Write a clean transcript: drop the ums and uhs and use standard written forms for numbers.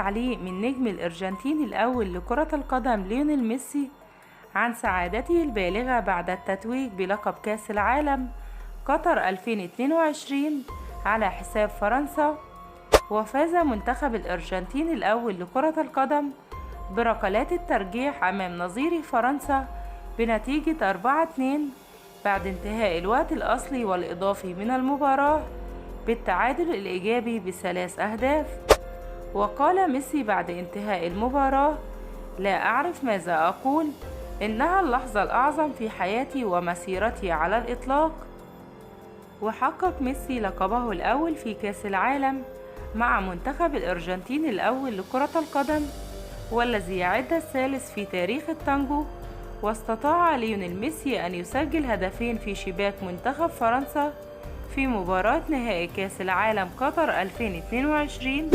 تعليق من نجم الأرجنتين الأول لكرة القدم ليونيل ميسي عن سعادته البالغة بعد التتويج بلقب كأس العالم قطر 2022 على حساب فرنسا. وفاز منتخب الأرجنتين الأول لكرة القدم بركلات الترجيح أمام نظيره فرنسا بنتيجة 4-2 بعد انتهاء الوقت الأصلي والإضافي من المباراة بالتعادل الإيجابي ب3 أهداف. وقال ميسي بعد انتهاء المباراة: لا أعرف ماذا أقول، إنها اللحظة الأعظم في حياتي ومسيرتي على الإطلاق. وحقق ميسي لقبه الأول في كأس العالم مع منتخب الأرجنتين الأول لكرة القدم، والذي يعد الثالث في تاريخ التانجو. واستطاع ليونيل ميسي أن يسجل هدفين في شباك منتخب فرنسا في مباراة نهائي كأس العالم قطر 2022